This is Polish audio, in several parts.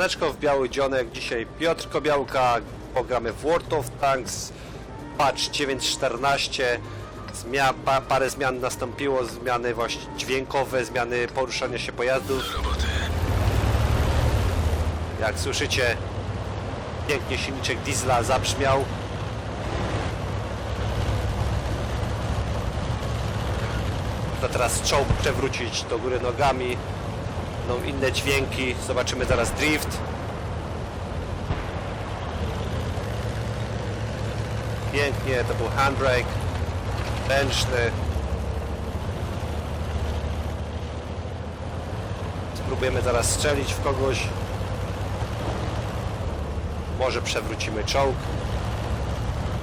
Siemaneczko w biały dzionek, dzisiaj Piotr Kobiałka, pogramy w World of Tanks, patch 9.14, parę zmian nastąpiło, zmiany właśnie dźwiękowe, zmiany poruszania się pojazdów. Jak słyszycie, pięknie silniczek diesla zabrzmiał. To teraz czołg przewrócić do góry nogami. No, inne dźwięki, zobaczymy zaraz drift. Pięknie, to był handbrake ręczny. Spróbujemy zaraz strzelić w kogoś. Może przewrócimy czołg.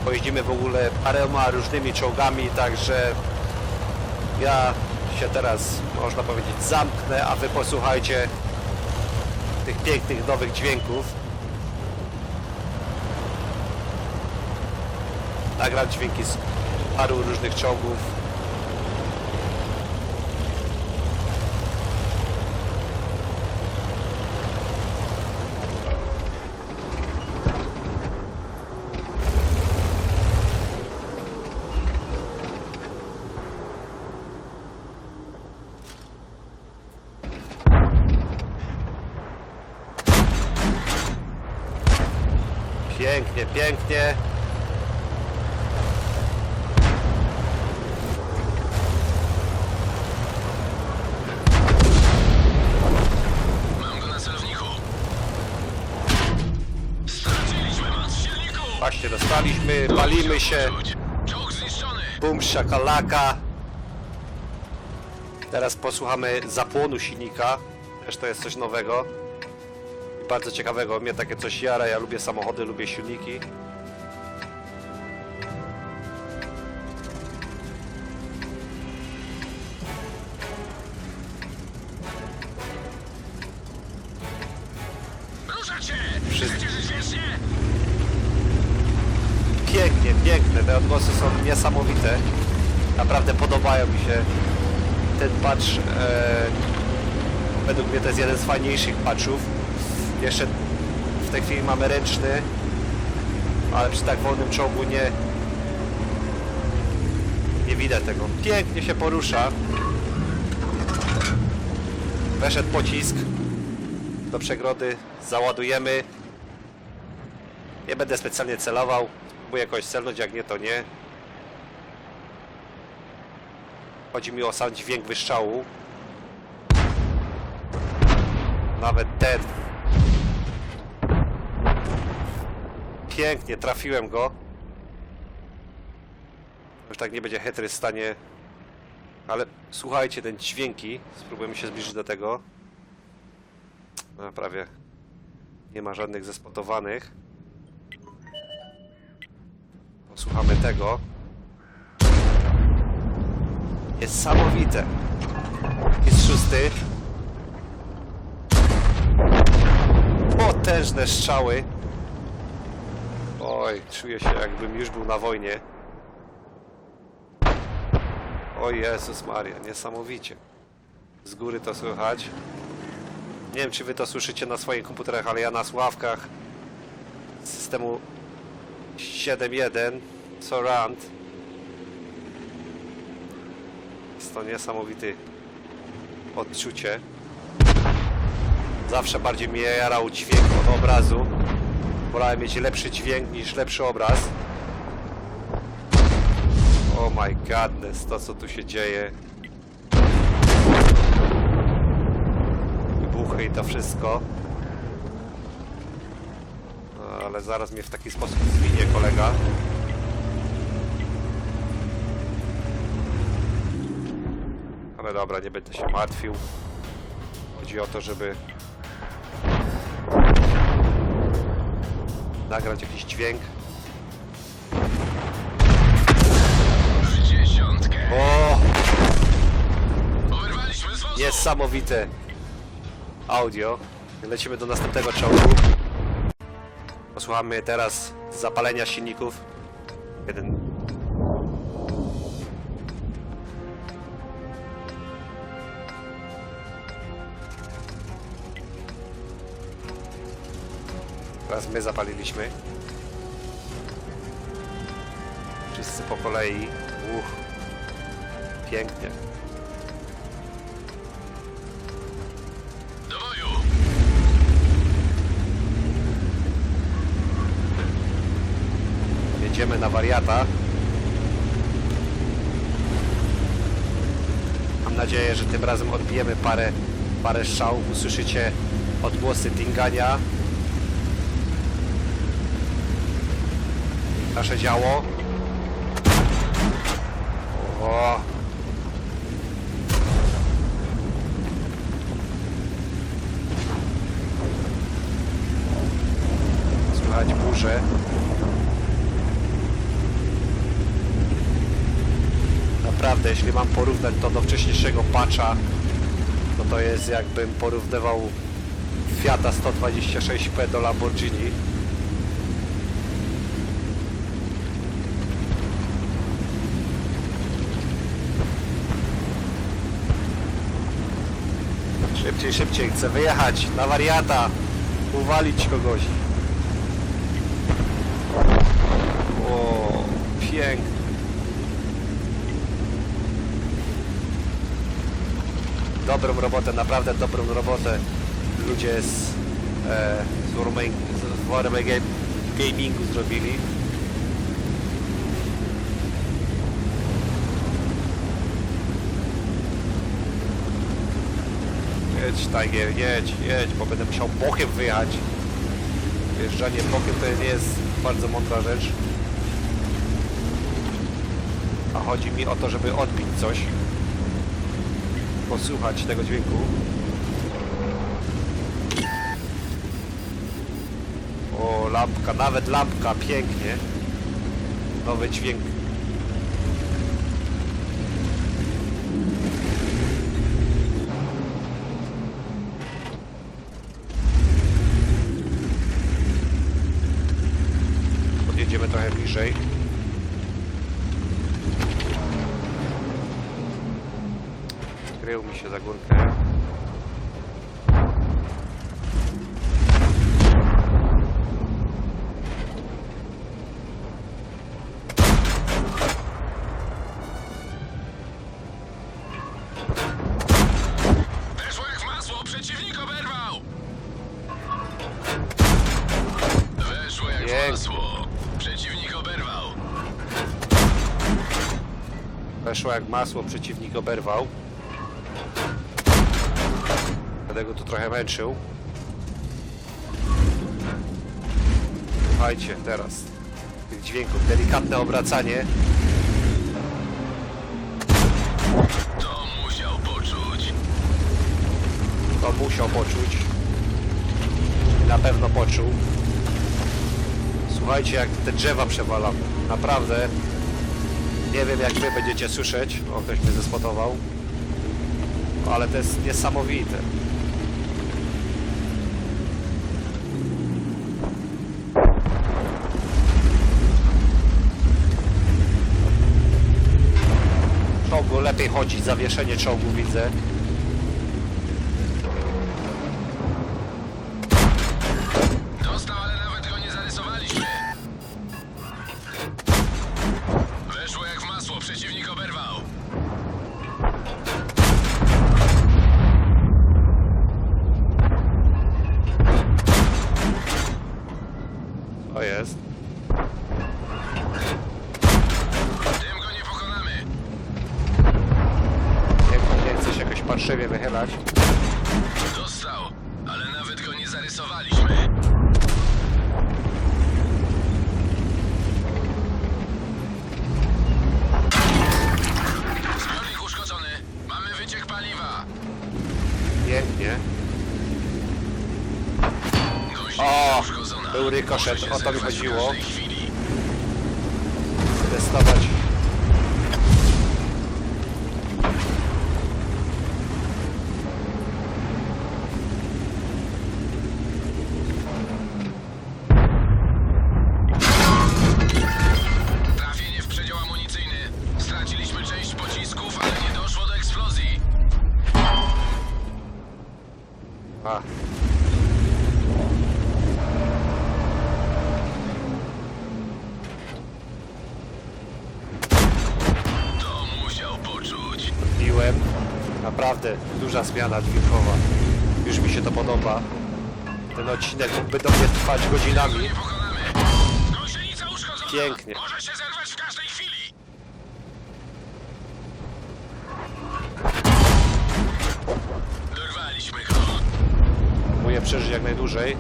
Pojeździmy w ogóle paroma różnymi czołgami, także ja się teraz, można powiedzieć, zamknę, a wy posłuchajcie tych pięknych nowych dźwięków. Nagram dźwięki z paru różnych czołgów. Pięknie, pięknie. Mam go na celowniku. Straciliśmy moc silników. Właśnie dostaliśmy, palimy się. Czołg zniszczony. Bum, szakalaka. Teraz posłuchamy zapłonu silnika. Też to jest coś nowego. Bardzo ciekawego. Mnie takie coś jara. Ja lubię samochody, lubię silniki. Ruszać się! Słyszycie, że dźwięcznie? Pięknie, piękne. Te odgłosy są niesamowite. Naprawdę podobają mi się. Ten patch według mnie to jest jeden z fajniejszych patchów. Jeszcze w tej chwili mamy ręczny, ale przy tak wolnym czołgu nie widać tego. Pięknie się porusza. Weszedł pocisk do przegrody, załadujemy. Nie będę specjalnie celował, spróbuję jakoś celnąć, jak nie to nie. Chodzi mi o sam dźwięk wystrzału. Nawet ten. Pięknie, trafiłem go. Już tak nie będzie hetry w stanie. Ale słuchajcie, ten dźwięki. Spróbujemy się zbliżyć do tego. No, prawie nie ma żadnych zespotowanych. Posłuchamy tego. Niesamowite. Jest szósty. Potężne strzały. Oj, czuję się, jakbym już był na wojnie. O Jezus Maria, niesamowicie. Z góry to słychać. Nie wiem, czy wy to słyszycie na swoich komputerach, ale ja na słuchawkach z systemu 7.1 Surround. Jest to niesamowite odczucie. Zawsze bardziej mnie jarał dźwięk od obrazu. Wolałem mieć lepszy dźwięk niż lepszy obraz. Oh my godness, to co tu się dzieje. Wybuchy i to wszystko. No, ale zaraz mnie w taki sposób zwinie kolega. Ale dobra, nie będę się martwił. Chodzi o to, żeby nagrać jakiś dźwięk. W dziesiątkę. O! Oberwaliśmy z wozu. Niesamowite audio. Lecimy do następnego czołgu. Posłuchamy teraz zapalenia silników. Jeden. Teraz my zapaliliśmy. Wszyscy po kolei. Pięknie. Do boju! Jedziemy na wariata. Mam nadzieję, że tym razem odbijemy parę strzałów. Usłyszycie odgłosy dingania. Nasze działo. O! Słychać burzę. Naprawdę, jeśli mam porównać to do wcześniejszego patcha, to jest jakbym porównywał Fiata 126P do Lamborghini. Szybciej, szybciej, chcę wyjechać na wariata, uwalić kogoś. O, pięknie. Dobrą robotę, naprawdę dobrą robotę ludzie z Warhammer Gamingu zrobili. Jedź, Tiger, jedź, bo będę musiał bokiem wyjechać. Wjeżdżanie bokiem to nie jest bardzo mądra rzecz. A chodzi mi o to, żeby odbić coś. Posłuchać tego dźwięku. O, lampka, nawet lampka, pięknie. Nowy dźwięk. Podjedziemy trochę bliżej. Krył mi się za górkę. Weszło jak w masło, przeciwnik oberwał! Weszło jak w masło, przeciwnik oberwał. Weszło jak masło, przeciwnik oberwał. Będę go tu trochę męczył. Słuchajcie teraz tych dźwięków, delikatne obracanie. To musiał poczuć. To musiał poczuć. Na pewno poczuł. Słuchajcie, jak te drzewa przewalam. Naprawdę. Nie wiem, jak wy będziecie słyszeć. O, ktoś mnie zespotował. Ale to jest niesamowite. Czołgu lepiej chodzi, zawieszenie czołgu widzę. Dostał, ale nawet go nie zarysowaliśmy. Weszło jak w masło, przeciwnik oberwał. To jest. Tym go nie pokonamy. Nie chcę się jakoś parszywie wychylać. Dostał, ale nawet go nie zarysowaliśmy. Zbiornik uszkodzony. Mamy wyciek paliwa. Pięknie. Gąsienica O, uszkodzona. był rykoszet, Może się o to mi zerwać w chodziło. każdej chwili. Testować. Trafienie w przedział amunicyjny. Straciliśmy część pocisków, ale nie doszło do eksplozji. A. byłem. Naprawdę duża zmiana dźwiękowa. Już mi się to podoba. Ten odcinek mógłby do mnie trwać godzinami. Nie pokonamy. Gąsienica uszkodzona. Pięknie. Może się zerwać w każdej chwili. Dorwaliśmy go. Próbuję przeżyć jak najdłużej.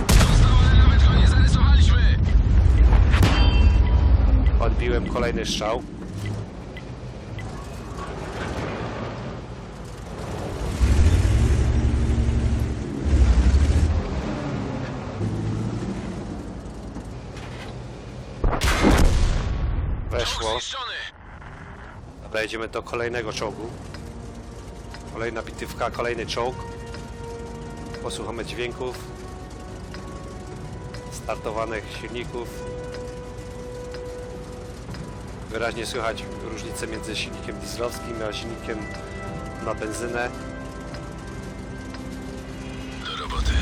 Dostał, ale nawet go nie zarysowaliśmy. Odbiłem kolejny strzał. Weszło. Zniszczony. Dobra, jedziemy do kolejnego czołgu. Kolejna bitywka, kolejny czołg. Posłuchamy dźwięków startowanych silników. Wyraźnie słychać różnicę między silnikiem dieslowskim a silnikiem na benzynę. Do roboty.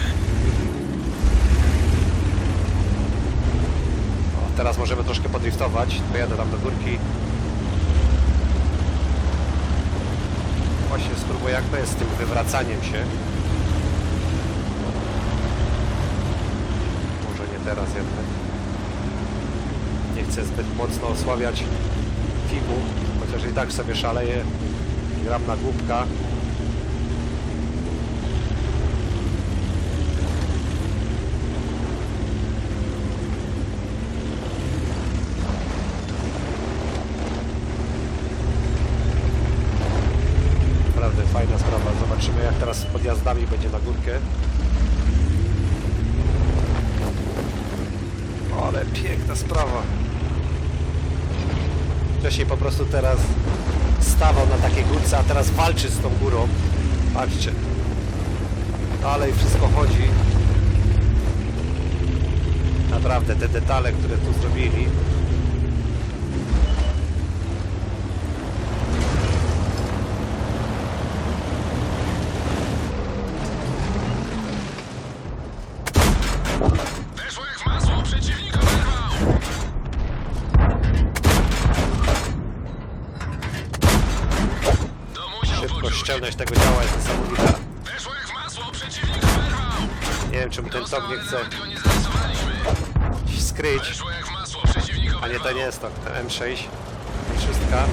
O, teraz możemy troszkę podriftować. Pojadę tam do górki. Właśnie spróbuję, jak to jest z tym wywracaniem się. Może nie teraz jednak. Nie chcę zbyt mocno osłabiać filmu, chociaż i tak sobie szaleję. Gram na głupka. Naprawdę fajna sprawa. Zobaczymy, jak teraz z podjazdami będzie na górkę. Ale piękna sprawa. Wcześniej po prostu teraz stawał na takiej górce, a teraz walczy z tą górą. Patrzcie. Dalej wszystko chodzi. Naprawdę te detale, które tu zrobili. Weszło jak w masło. Przeciwnik oberwał. To musiał Szybko poczuć. ściągnąć tego działa jest niesamowita. Weszło jak w masło. Przeciwnik oberwał. Nie wiem, czemu ten Dostał, czołg nie ale chce nawet go nie zarysowaliśmy. skryć. Weszło jak w masło. Przeciwnik A nie, oberwał. to nie jest to. M6. M6.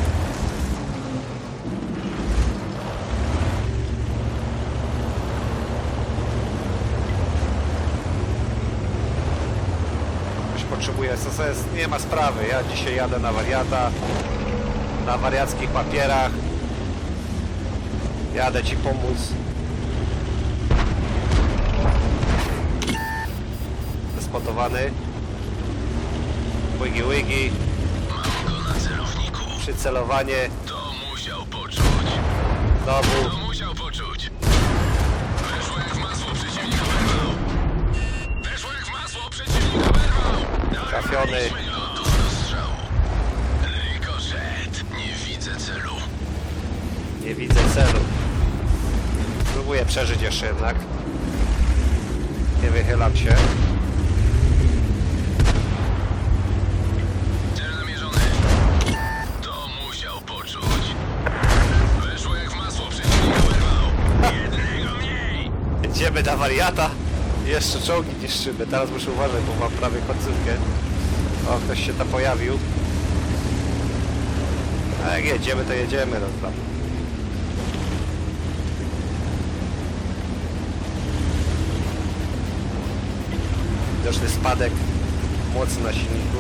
Ktoś potrzebuje SSS. Nie ma sprawy. Ja dzisiaj jadę na wariata. Na wariackich papierach. Jadę ci pomóc. Spotowany. Łygi, łygi. Mam go na celowniku. Przycelowanie. To musiał poczuć. Znowu. To musiał poczuć. Weszło jak w masło. Przeciwnik oberwał. Weszło jak w masło. Przeciwnik oberwał. Trafiony. Dorwaliśmy go. Gotów do strzału. Rykoszet. Nie widzę celu. Nie widzę celu. Spróbuję przeżyć jeszcze jednak. Nie wychylam się. Cel namierzony. To musiał poczuć. Weszło jak w masło. Przeciwnik oberwał. Jednego mniej. Idziemy na wariata. Jeszcze czołgi niszczymy. Teraz muszę uważać, bo mam prawie końcówkę. O, ktoś się tam pojawił. A jak jedziemy, to jedziemy. No tam. Widoczny spadek mocy na silniku.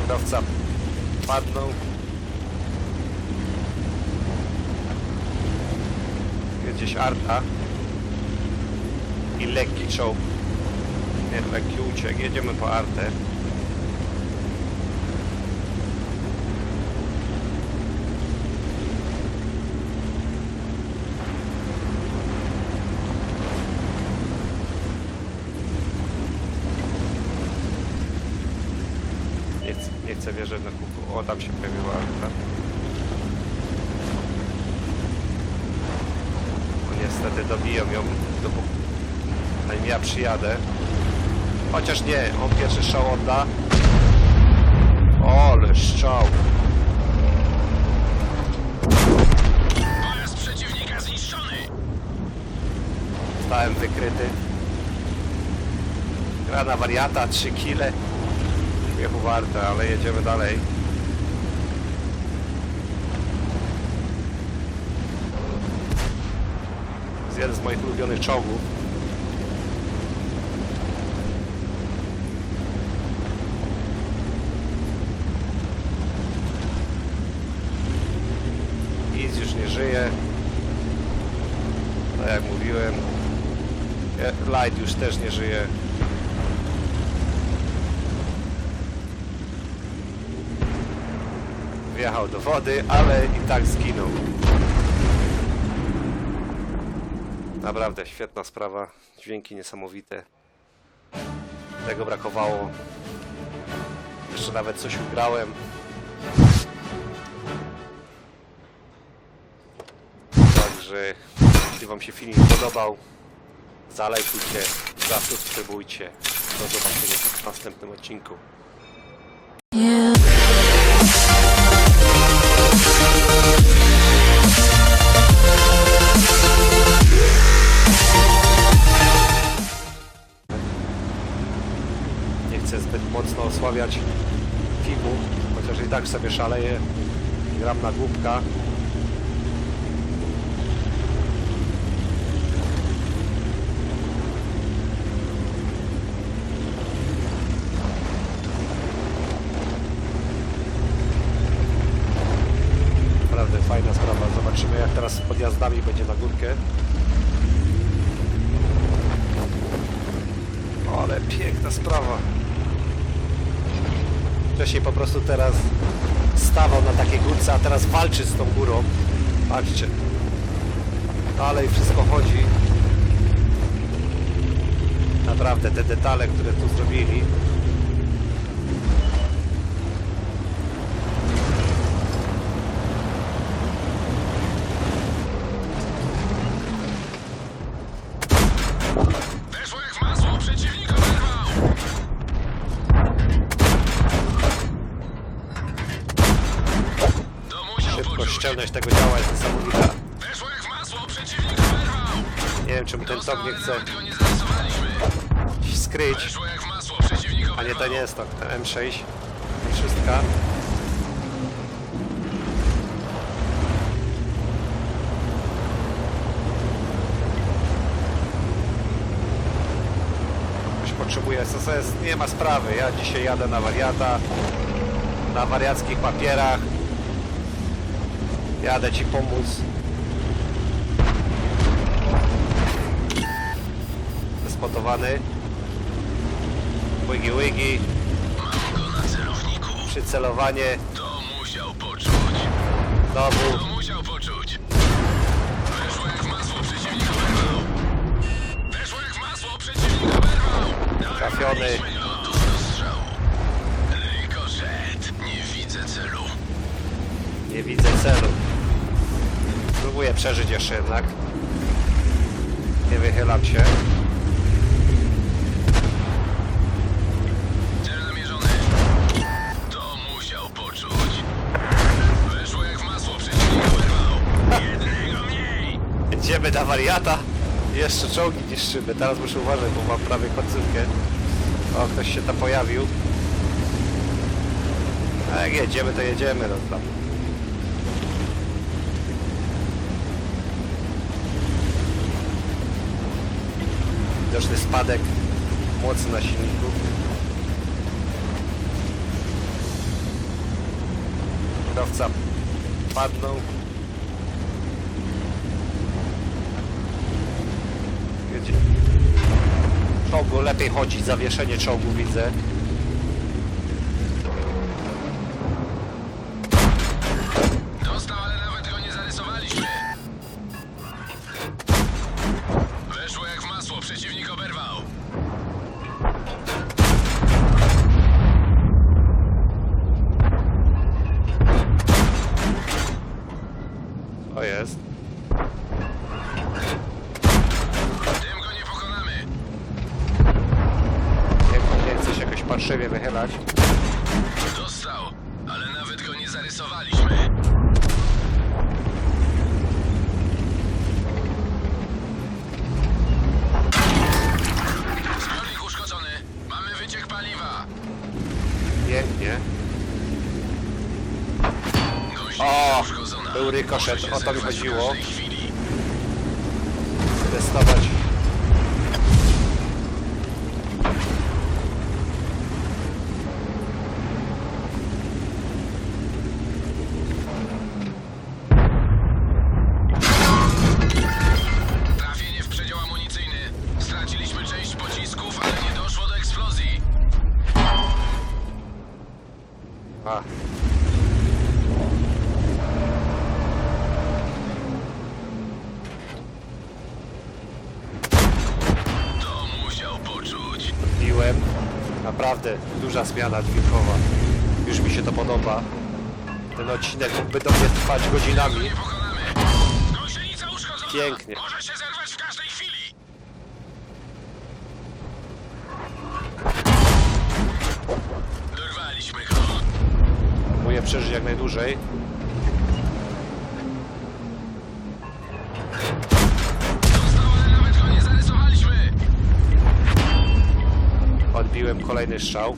Kierowca padnął. Jest gdzieś arta. I lekki czołg. Nie, lekki uciek. Jedziemy po artę. Nie chcę wierzyć na kuku. O, tam się pojawiła arta. No niestety dobiją ją, dopóki zanim ja przyjadę. Chociaż nie, on pierwszy strzał odda. Ale strzał. Pojazd przeciwnika zniszczony! Zostałem wykryty. Gra na wariata, 3 kile. Śmiechu warte, ale jedziemy dalej. To jest jeden z moich ulubionych czołgów. Nic już nie żyje. Tak jak mówiłem. Light już też nie żyje. Wjechał do wody, ale i tak zginął. Naprawdę świetna sprawa. Dźwięki niesamowite. Tego brakowało. Jeszcze nawet coś ugrałem. Także jeśli wam się film podobał, zalajkujcie, zasubskrybujcie. Do zobaczenia w następnym odcinku. Nie chcę zbyt mocno osłabiać filmu, chociaż i tak sobie szaleję. Gram na głupka. Naprawdę fajna sprawa. Zobaczymy, jak teraz z podjazdami będzie na górkę. Ale piękna sprawa. Wcześniej po prostu teraz stawał na takiej górce, a teraz walczy z tą górą. Patrzcie. Dalej wszystko chodzi. Naprawdę te detale, które tu zrobili. Weszło jak w masło! Przeciwnik oberwał! To musiał Szybkość, poczuć! szczelność tego działa jest niesamowita. Weszło jak w masło! Przeciwnik oberwał! Nie wiem, czemu ten czołg nie chce Nawet go nie zarysowaliśmy! skryć. Weszło jak w masło! Przeciwnik A nie, oberwał! to nie jest to. M6. Szóstka. Ktoś potrzebuje SSS. Nie ma sprawy. Ja dzisiaj jadę na wariata. Na wariackich papierach. Jadę ci pomóc. Spotowany. Łygi, łygi. Mam go na celowniku! Przycelowanie. To musiał poczuć! Znowu. To musiał poczuć! Weszło jak w masło! Przeciwnik oberwał! Weszło jak w masło! Przeciwnik oberwał! Trafiony. Dorwaliśmy go! Tuż do strzału! Rykoszet! Nie widzę celu! Nie widzę celu. Spróbuję przeżyć jeszcze jednak. Nie wychylam się. Cel namierzony! To musiał poczuć! Weszło jak w masło! Przeciwnik oberwał! Jednego mniej! Idziemy na wariata. Jeszcze czołgi niszczymy. Teraz muszę uważać, bo mam prawie końcówkę. O, ktoś się tam pojawił. A jak jedziemy, to jedziemy. No tam. Widoczny spadek mocy na silniku. Kierowca padnął. Jedzie. Czołgu lepiej chodzi, zawieszenie czołgu widzę. Dostał, ale nawet go nie zarysowaliśmy! Weszło jak w masło! Przeciwnik oberwał! To jest. Tym go nie pokonamy! Niech fałszywie wychylać. Dostał, ale nawet go nie zarysowaliśmy. Zbiornik uszkodzony. Mamy wyciek paliwa. Pięknie. Gąsienica O, uszkodzona. był rykoszet, Może się o to mi zerwać w chodziło. każdej chwili. Testować. Trafienie w przedział amunicyjny. Straciliśmy część pocisków, ale nie doszło do eksplozji. A. To musiał poczuć. Piłem. Naprawdę duża zmiana dźwiękowa. Już mi się to podoba. Ten odcinek mógłby do mnie trwać godzinami. Nie pokonamy. Gąsienica uszkodzona. Pięknie. Może się zerwać w każdej chwili. Dorwaliśmy go. Próbuję przeżyć jak najdłużej. Dostał, ale nawet go nie zarysowaliśmy. Odbiłem kolejny strzał.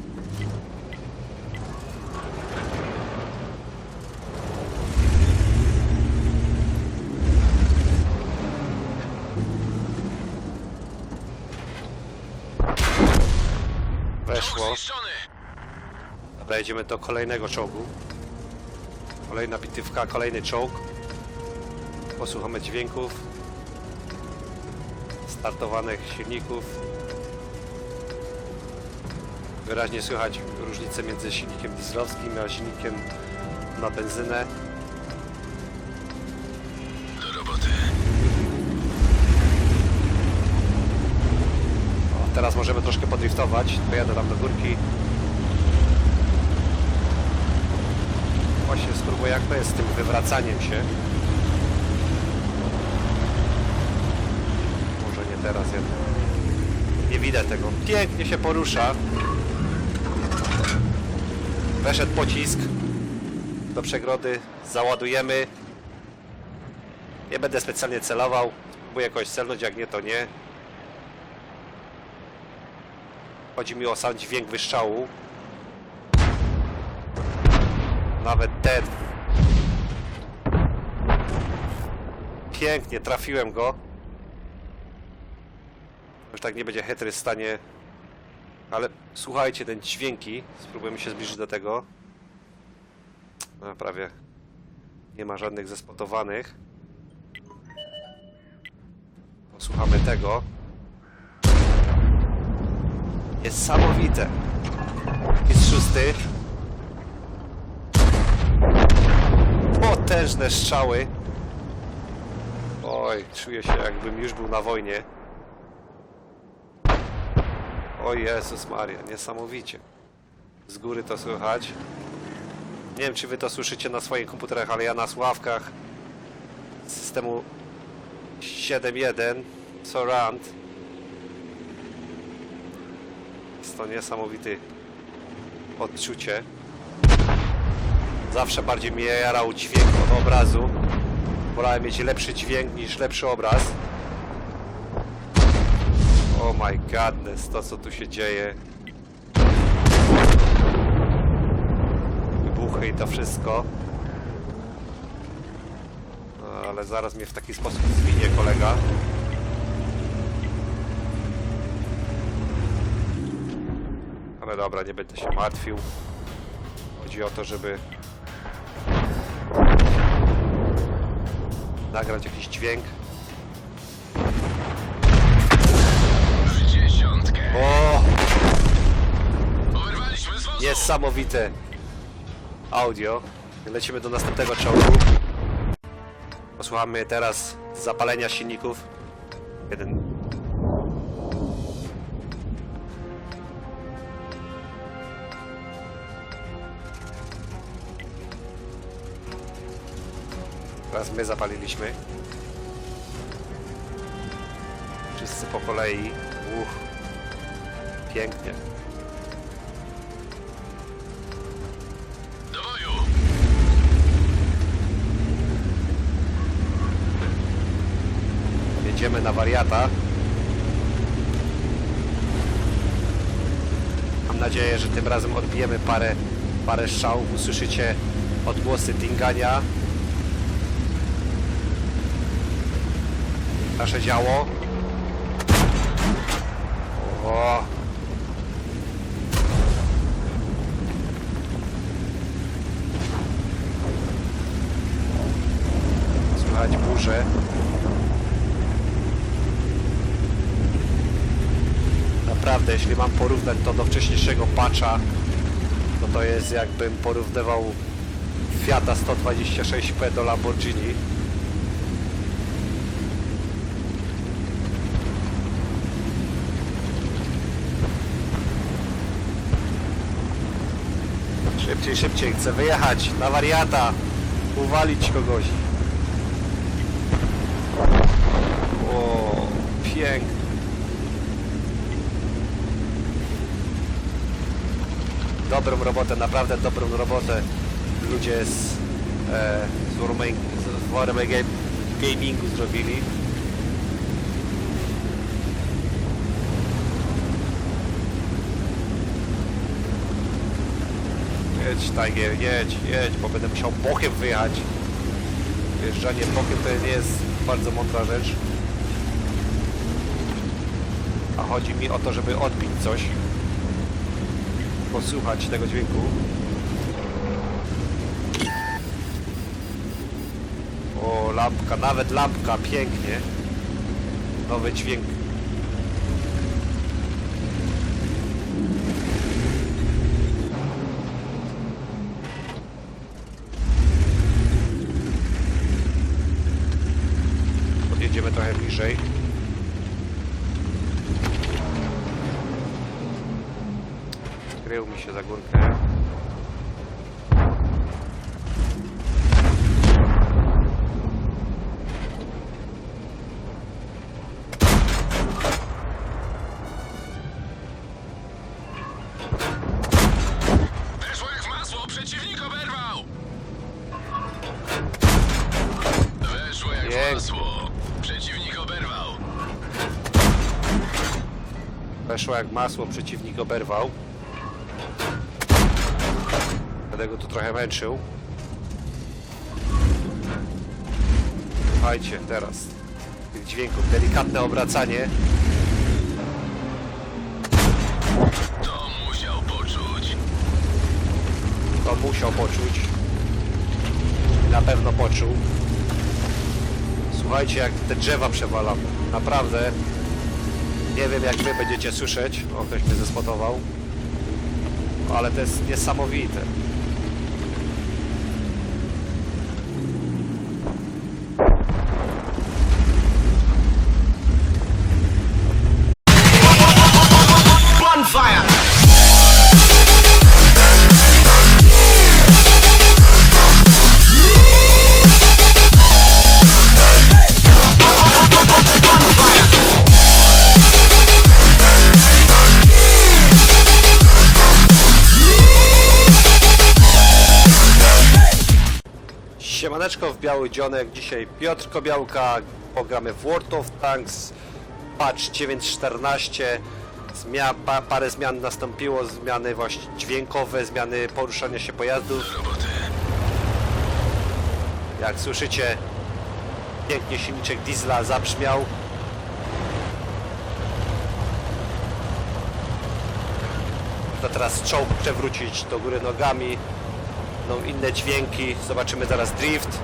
Weszło. Czołg zniszczony. Dobra, jedziemy do kolejnego czołgu. Kolejna bitywka, kolejny czołg. Posłuchamy dźwięków startowanych silników. Wyraźnie słychać różnicę między silnikiem dieslowskim a silnikiem na benzynę. Do roboty. O, teraz możemy troszkę podriftować. Pojadę tam do górki. Właśnie spróbuję, jak to jest z tym wywracaniem się. Może nie teraz jednak. Nie widać tego. Pięknie się porusza. Weszedł pocisk do przegrody. Załadujemy. Nie będę specjalnie celował. Spróbuję jakoś celnąć, jak nie, to nie. Chodzi mi o sam dźwięk wystrzału. Nawet ten. Pięknie, trafiłem go. Już tak nie będzie hetry w stanie. Ale słuchajcie, ten dźwięki. Spróbujemy się zbliżyć do tego. No, prawie nie ma żadnych zespotowanych. Posłuchamy tego. Niesamowite. Jest szósty. Potężne strzały. Oj, czuję się, jakbym już był na wojnie. O Jezus Maria, niesamowicie. Z góry to słychać. Nie wiem, czy wy to słyszycie na swoich komputerach, ale ja na słuchawkach systemu 7.1 Surround. Jest to niesamowite odczucie. Zawsze bardziej mnie jarał dźwięk od obrazu. Wolałem mieć lepszy dźwięk niż lepszy obraz. Oh my godness, to co tu się dzieje. Wybuchy i to wszystko. No, ale zaraz mnie w taki sposób zwinie kolega. Ale dobra, nie będę się martwił. Chodzi o to, żeby nagrać jakiś dźwięk. W dziesiątkę. O! Wyrwaliśmy z wozu. Niesamowite audio. Lecimy do następnego czołgu. Posłuchamy teraz zapalenia silników. Jeden. Teraz my zapaliliśmy. Wszyscy po kolei. Pięknie. Jedziemy na wariata. Mam nadzieję, że tym razem odbijemy parę strzałów. Usłyszycie odgłosy dingania. Nasze działo. O! Słychać burzę. Naprawdę, jeśli mam porównać to do wcześniejszego patcha, to jest jakbym porównywał Fiata 126P do Lamborghini. Szybciej, szybciej, chcę wyjechać na wariata, uwalić kogoś. O, pięknie. Dobrą robotę, naprawdę dobrą robotę ludzie z Warhammer Gamingu zrobili. Jedź, Tiger, jedź, bo będę musiał bokiem wyjechać. Wjeżdżanie bokiem to nie jest bardzo mądra rzecz. A chodzi mi o to, żeby odbić coś. Posłuchać tego dźwięku. O, lampka, nawet lampka, pięknie. Nowy dźwięk. Podjedziemy trochę bliżej. Krył mi się za górkę. Weszło jak w masło, przeciwnik oberwał! Weszło jak w masło, przeciwnik oberwał. Weszło jak masło, przeciwnik oberwał. Będę go tu trochę męczył. Słuchajcie teraz tych dźwięków, delikatne obracanie. To musiał poczuć. To musiał poczuć. I na pewno poczuł. Słuchajcie, jak te drzewa przewalam. Naprawdę. Nie wiem, jak wy będziecie słyszeć. O, ktoś mnie zespotował. Ale to jest niesamowite. Bonfire! Siemaneczko w Biały Dzionek, dzisiaj Piotr Kobiałka, pogramy w World of Tanks, patch 9.14, parę zmian nastąpiło, zmiany właśnie dźwiękowe, zmiany poruszania się pojazdów. Roboty. Jak słyszycie, pięknie silniczek diesla zabrzmiał. To teraz czołg przewrócić do góry nogami. No, inne dźwięki, zobaczymy zaraz drift.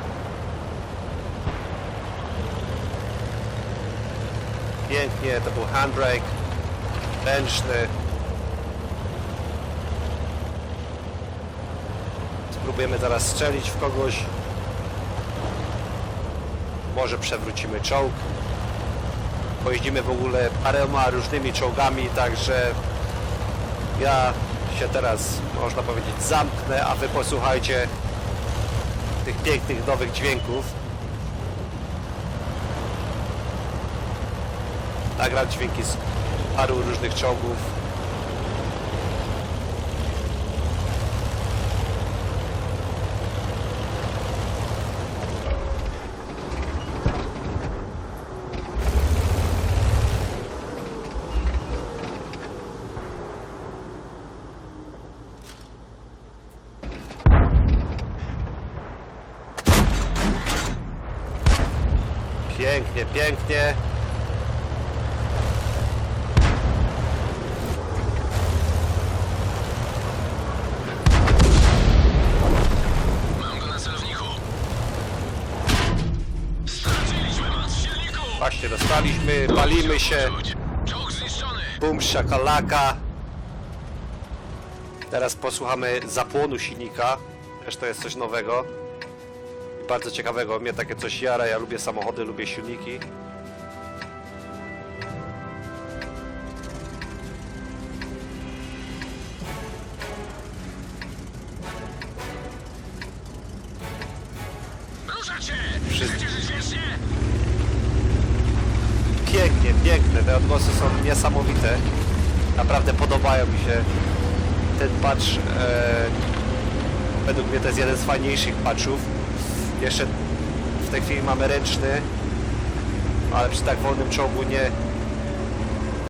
Pięknie, to był handbrake ręczny. Spróbujemy zaraz strzelić w kogoś. Może przewrócimy czołg. Pojeździmy w ogóle paroma różnymi czołgami, także ja się teraz, można powiedzieć, zamknę, a wy posłuchajcie tych pięknych nowych dźwięków. Nagram dźwięki z paru różnych czołgów. Pięknie, pięknie. Mam go na celowniku. Straciliśmy moc silników! Właśnie dostaliśmy, palimy się. Czołg zniszczony! Bum, szakalaka. Teraz posłuchamy zapłonu silnika. Też to jest coś nowego. I bardzo ciekawego. Mnie takie coś jara. Ja lubię samochody, lubię silniki. Ruszacie! Wszyscy- Chcecie żyć wiecznie? Pięknie, piękne. Te odgłosy są niesamowite. Naprawdę podobają mi się. Ten patch według mnie to jest jeden z fajniejszych patchów. Jeszcze w tej chwili mamy ręczny, ale przy tak wolnym czołgu